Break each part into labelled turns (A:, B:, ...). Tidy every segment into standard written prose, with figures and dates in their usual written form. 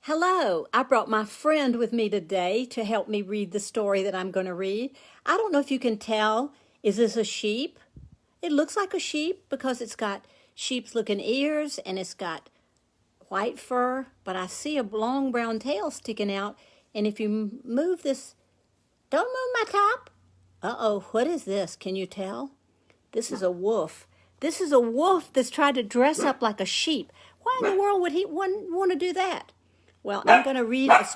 A: Hello, I brought my friend with me today to help me read the story that I'm going to read. I don't know if you can tell, is this a sheep? It looks like a sheep because it's got sheep's looking ears and it's got white fur, but I see a long brown tail sticking out. And if you move this, don't move my top. Uh-oh, what is this? Can you tell? This is a wolf. This is a wolf that's tried to dress up like a sheep. Why in the world would he want to do that? Well, I'm going to read a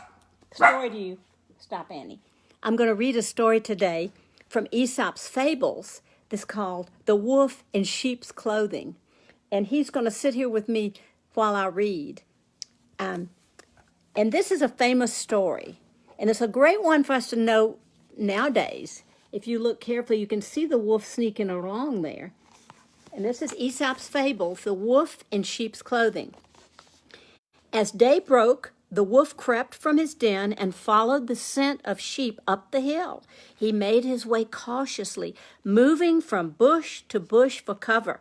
A: story to you. Stop, Annie. I'm going to read a story today from Aesop's Fables that's called The Wolf in Sheep's Clothing. And he's going to sit here with me while I read. And this is a famous story. And it's a great one for us to know nowadays. If you look carefully, you can see the wolf sneaking along there. And this is Aesop's Fables, The Wolf in Sheep's Clothing. As day broke, the wolf crept from his den and followed the scent of sheep up the hill. He made his way cautiously, moving from bush to bush for cover.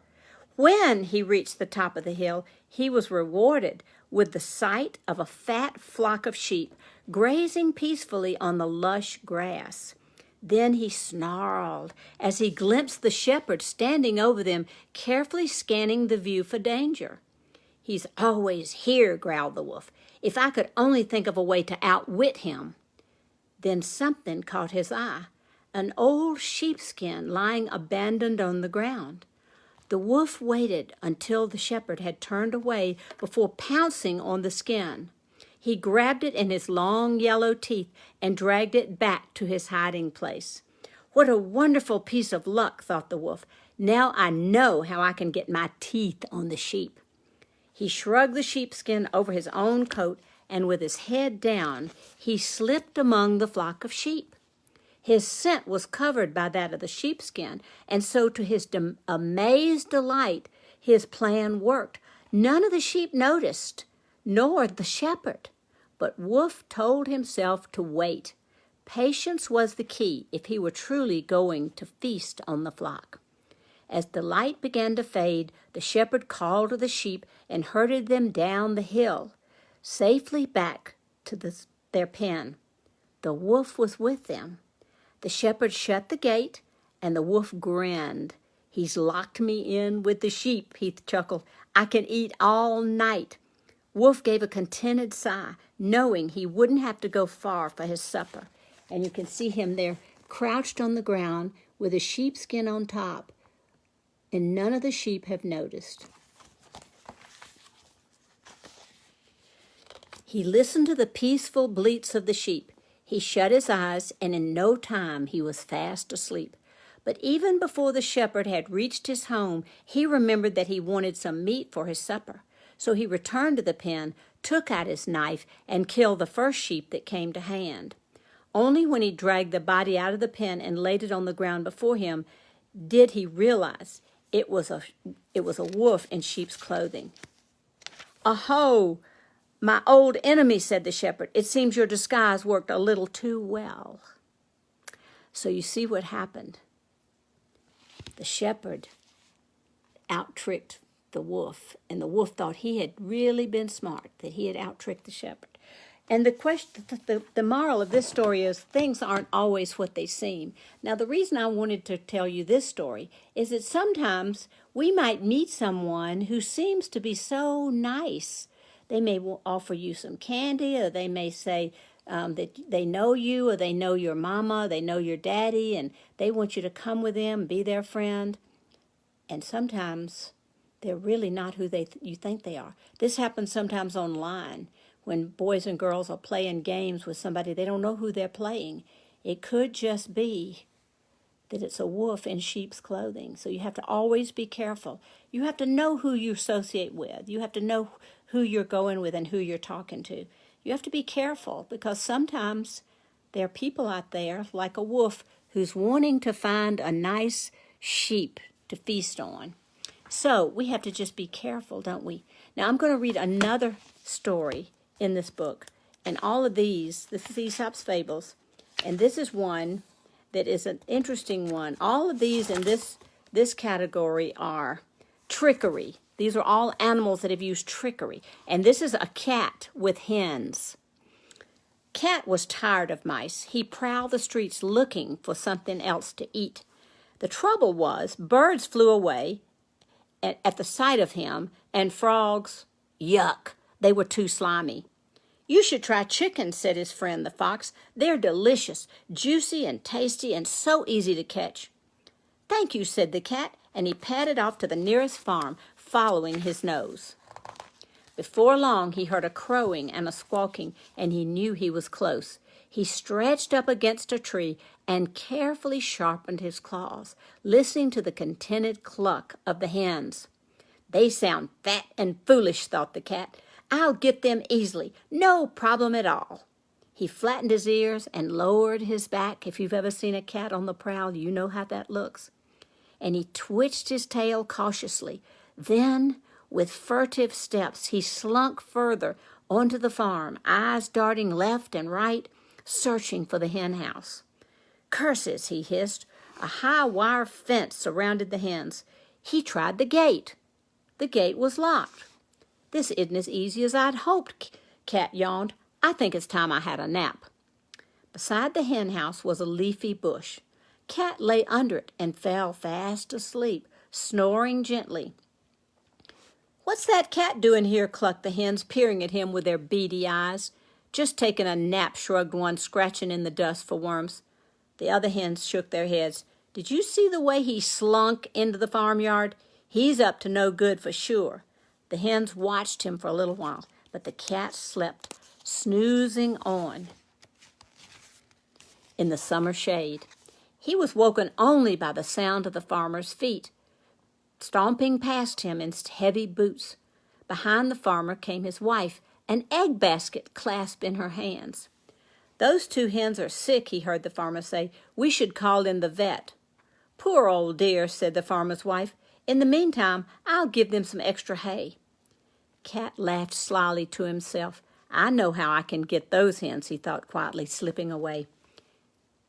A: When he reached the top of the hill, he was rewarded with the sight of a fat flock of sheep grazing peacefully on the lush grass. Then he snarled as he glimpsed the shepherd standing over them, carefully scanning the view for danger. "He's always here," growled the wolf. "If I could only think of a way to outwit him." Then something caught his eye, an old sheepskin lying abandoned on the ground. The wolf waited until the shepherd had turned away before pouncing on the skin. He grabbed it in his long yellow teeth and dragged it back to his hiding place. "What a wonderful piece of luck," thought the wolf. "Now I know how I can get my teeth on the sheep." He shrugged the sheepskin over his own coat, and with his head down, he slipped among the flock of sheep. His scent was covered by that of the sheepskin, and so to his amazed delight, his plan worked. None of the sheep noticed, nor the shepherd. But Wolf told himself to wait. Patience was the key if he were truly going to feast on the flock. As the light began to fade, the shepherd called to the sheep and herded them down the hill, safely back to their pen. The wolf was with them. The shepherd shut the gate, and the wolf grinned. "He's locked me in with the sheep," he chuckled. "I can eat all night." Wolf gave a contented sigh, knowing he wouldn't have to go far for his supper. And you can see him there crouched on the ground with a sheepskin on top. And none of the sheep have noticed. He listened to the peaceful bleats of the sheep. He shut his eyes, and in no time he was fast asleep. But even before the shepherd had reached his home, he remembered that he wanted some meat for his supper. So he returned to the pen, took out his knife, and killed the first sheep that came to hand. Only when he dragged the body out of the pen and laid it on the ground before him did he realize it was a wolf in sheep's clothing. "Aho, my old enemy," said the shepherd. "It seems your disguise worked a little too well." So you see what happened. The shepherd out-tricked the wolf, and the wolf thought he had really been smart, that he had out-tricked the shepherd. And the moral of this story is things aren't always what they seem. Now, the reason I wanted to tell you this story is that sometimes we might meet someone who seems to be so nice. They may offer you some candy, or they may say that they know you, or they know your mama, they know your daddy, and they want you to come with them, be their friend. And sometimes they're really not who you think they are. This happens sometimes online when boys and girls are playing games with somebody. They don't know who they're playing. It could just be that it's a wolf in sheep's clothing. So you have to always be careful. You have to know who you associate with. You have to know who you're going with and who you're talking to. You have to be careful because sometimes there are people out there like a wolf who's wanting to find a nice sheep to feast on. So we have to just be careful, don't we? Now I'm going to read another story in this book. And all of these, this is Aesop's Fables, and this is one that is an interesting one. All of these in this category are trickery. These are all animals that have used trickery. And this is a cat with hens. Cat was tired of mice. He prowled the streets looking for something else to eat. The trouble was, birds flew away at the sight of him, and frogs, yuck, they were too slimy. You should try chickens, said his friend the fox. They're delicious, juicy and tasty, and so easy to catch. Thank you, said the cat, and he padded off to the nearest farm, following his nose. Before long, he heard a crowing and a squawking, and he knew he was close. He stretched up against a tree and carefully sharpened his claws, listening to the contented cluck of the hens. They sound fat and foolish, thought the cat. I'll get them easily, no problem at all. He flattened his ears and lowered his back. If you've ever seen a cat on the prowl, you know how that looks. And he twitched his tail cautiously. Then, with furtive steps, he slunk further onto the farm, eyes darting left and right, searching for the hen house. Curses, he hissed. A high wire fence surrounded the hens. He tried the gate. The gate was locked. This isn't as easy as I'd hoped, Cat yawned. I think it's time I had a nap. Beside the hen house was a leafy bush. Cat lay under it and fell fast asleep, snoring gently. What's that cat doing here? Clucked the hens, peering at him with their beady eyes. Just taking a nap, shrugged one, scratching in the dust for worms. The other hens shook their heads. Did you see the way he slunk into the farmyard? He's up to no good for sure. The hens watched him for a little while, but the cat slept, snoozing on in the summer shade. He was woken only by the sound of the farmer's feet, stomping past him in heavy boots. Behind the farmer came his wife, an egg basket clasped in her hands. Those two hens are sick, he heard the farmer say. We should call in the vet. Poor old dear, said the farmer's wife. In the meantime, I'll give them some extra hay. Cat laughed slyly to himself. I know how I can get those hens, he thought quietly, slipping away.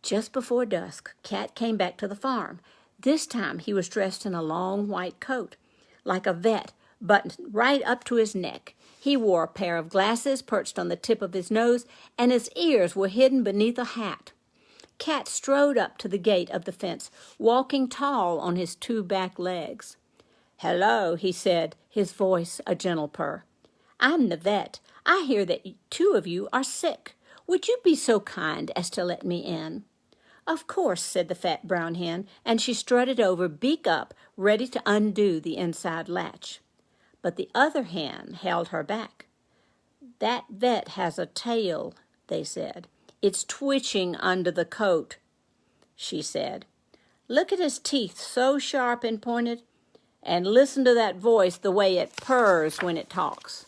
A: Just before dusk, Cat came back to the farm. This time he was dressed in a long white coat, like a vet, buttoned right up to his neck. He wore a pair of glasses perched on the tip of his nose, and his ears were hidden beneath a hat. Cat strode up to the gate of the fence, walking tall on his two back legs. Hello, he said, his voice a gentle purr. I'm the vet. I hear that two of you are sick. Would you be so kind as to let me in? Of course, said the fat brown hen, and she strutted over, beak up, ready to undo the inside latch. But the other hen held her back. That vet has a tail, they said. It's twitching under the coat, she said. Look at his teeth, so sharp and pointed. And listen to that voice, the way it purrs when it talks.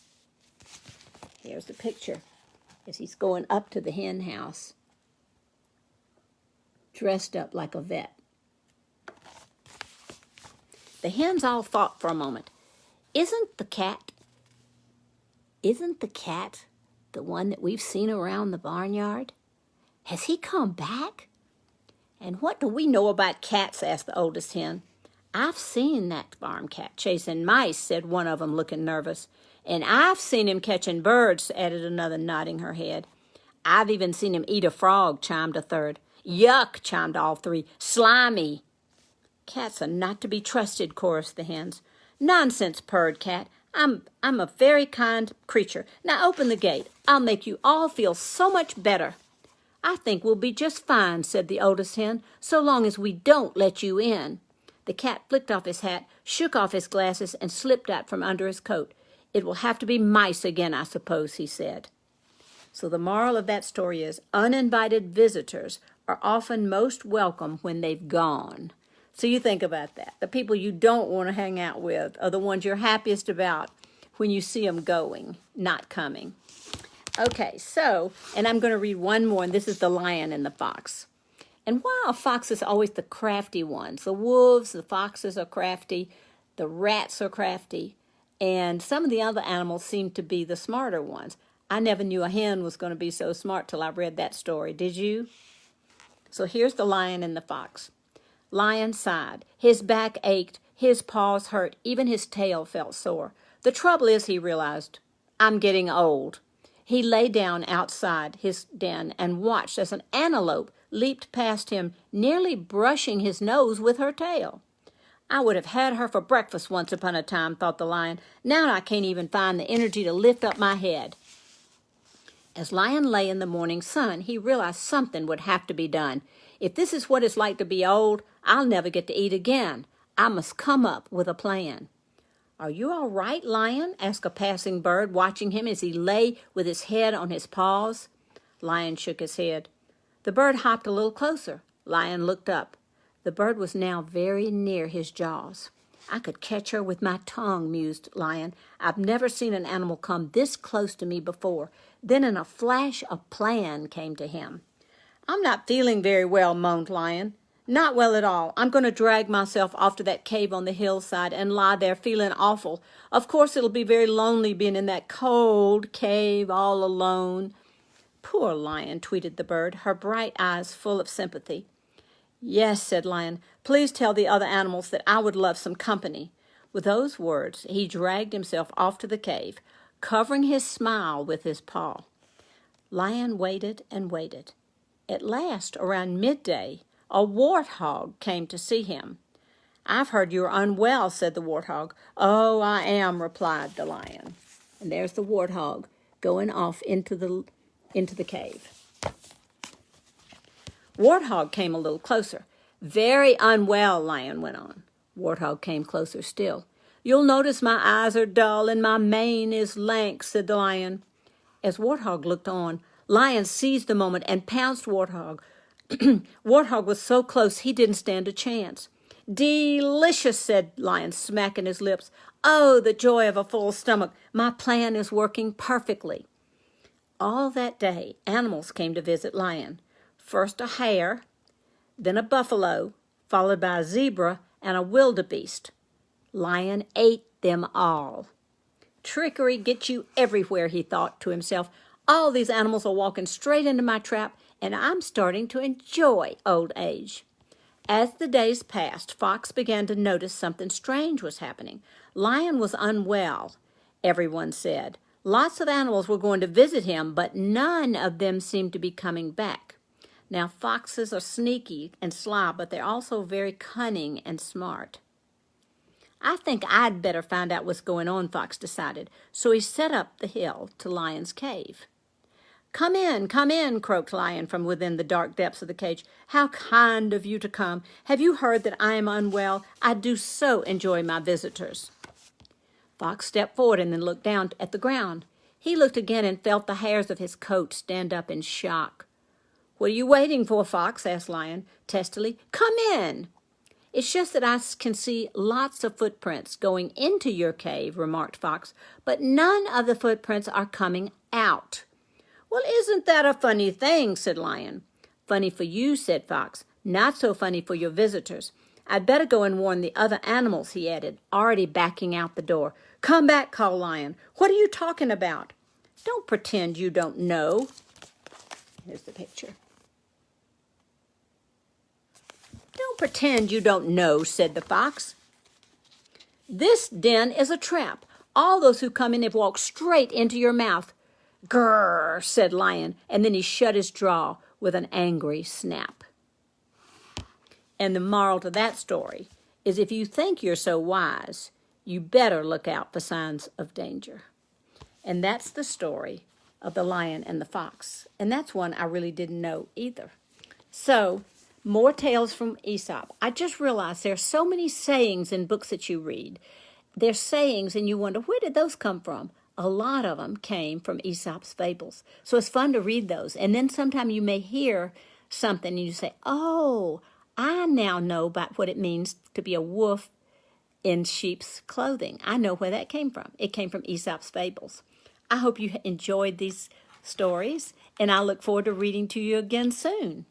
A: Here's the picture as he's going up to the hen house, dressed up like a vet. The hens all thought for a moment. Isn't the cat the one that we've seen around the barnyard? Has he come back? And what do we know about cats? Asked the oldest hen. I've seen that farm cat chasing mice, said one of them, looking nervous. And I've seen him catching birds, added another, nodding her head. I've even seen him eat a frog, chimed a third. Yuck, chimed all three. Slimy. Cats are not to be trusted, chorused the hens. Nonsense, purred Cat. I'm a very kind creature. Now open the gate. I'll make you all feel so much better. I think we'll be just fine, said the oldest hen, so long as we don't let you in. The cat flicked off his hat, shook off his glasses, and slipped out from under his coat. It will have to be mice again, I suppose, he said. So the moral of that story is uninvited visitors are often most welcome when they've gone. So you think about that. The people you don't want to hang out with are the ones you're happiest about when you see them going, not coming. Okay, so, and I'm going to read one more, and this is The Lion and the Fox. And while a fox is always the crafty ones, the wolves, the foxes are crafty, the rats are crafty, and some of the other animals seem to be the smarter ones. I never knew a hen was going to be so smart till I read that story. Did you? So here's the lion and the fox. Lion sighed. His back ached. His paws hurt. Even his tail felt sore. The trouble is, he realized, I'm getting old. He lay down outside his den and watched as an antelope leaped past him, nearly brushing his nose with her tail. I would have had her for breakfast once upon a time, thought the lion. Now I can't even find the energy to lift up my head. As Lion lay in the morning sun, he realized something would have to be done. If this is what it's like to be old, I'll never get to eat again. I must come up with a plan. Are you all right, Lion? Asked a passing bird, watching him as he lay with his head on his paws. Lion shook his head. The bird hopped a little closer. Lion looked up. The bird was now very near his jaws. I could catch her with my tongue, mused Lion. I've never seen an animal come this close to me before. Then in a flash, a plan came to him. I'm not feeling very well, moaned Lion. Not well at all. I'm going to drag myself off to that cave on the hillside and lie there feeling awful. Of course, it'll be very lonely being in that cold cave all alone. Poor Lion, tweeted the bird, her bright eyes full of sympathy. Yes, said Lion, please tell the other animals that I would love some company. With those words, he dragged himself off to the cave, covering his smile with his paw. Lion waited and waited. At last, around midday, a warthog came to see him. I've heard you're unwell, said the warthog. Oh, I am, replied the lion. And there's the warthog going off into the cave. Warthog came a little closer. Very unwell, Lion went on. Warthog came closer still. You'll notice my eyes are dull and my mane is lank, said the lion. As Warthog looked on, Lion seized the moment and pounced Warthog. Warthog was so close he didn't stand a chance. Delicious, said Lion, smacking his lips. Oh, the joy of a full stomach. My plan is working perfectly. All that day, animals came to visit Lion. First a hare, then a buffalo, followed by a zebra and a wildebeest. Lion ate them all. Trickery gets you everywhere, he thought to himself. All these animals are walking straight into my trap, and I'm starting to enjoy old age. As the days passed, Fox began to notice something strange was happening. Lion was unwell, everyone said. Lots of animals were going to visit him, but none of them seemed to be coming back. Now, foxes are sneaky and sly, but they're also very cunning and smart. I think I'd better find out what's going on, Fox decided, so he set up the hill to Lion's cave. Come in, croaked Lion from within the dark depths of the cage. How kind of you to come. Have you heard that I am unwell? I do so enjoy my visitors. Fox stepped forward and then looked down at the ground. He looked again and felt the hairs of his coat stand up in shock. What are you waiting for, Fox? Asked Lion testily. Come in. It's just that I can see lots of footprints going into your cave, remarked Fox, but none of the footprints are coming out. Well, isn't that a funny thing, said Lion. Funny for you, said Fox, not so funny for your visitors. I'd better go and warn the other animals, he added, already backing out the door. Come back, called Lion. What are you talking about? Don't pretend you don't know. Here's the picture. Don't pretend you don't know, said the fox. This den is a trap. All those who come in have walked straight into your mouth. Grrr, said Lion, and then he shut his jaw with an angry snap. And the moral to that story is if you think you're so wise, you better look out for signs of danger. And that's the story of the lion and the fox. And that's one I really didn't know either. So, more tales from Aesop. I just realized there are so many sayings in books that you read. They're sayings and you wonder, where did those come from? A lot of them came from Aesop's Fables. So it's fun to read those. And then sometime you may hear something and you say, oh, I now know about what it means to be a wolf in sheep's clothing. I know where that came from. It came from Aesop's Fables. I hope you enjoyed these stories, and I look forward to reading to you again soon.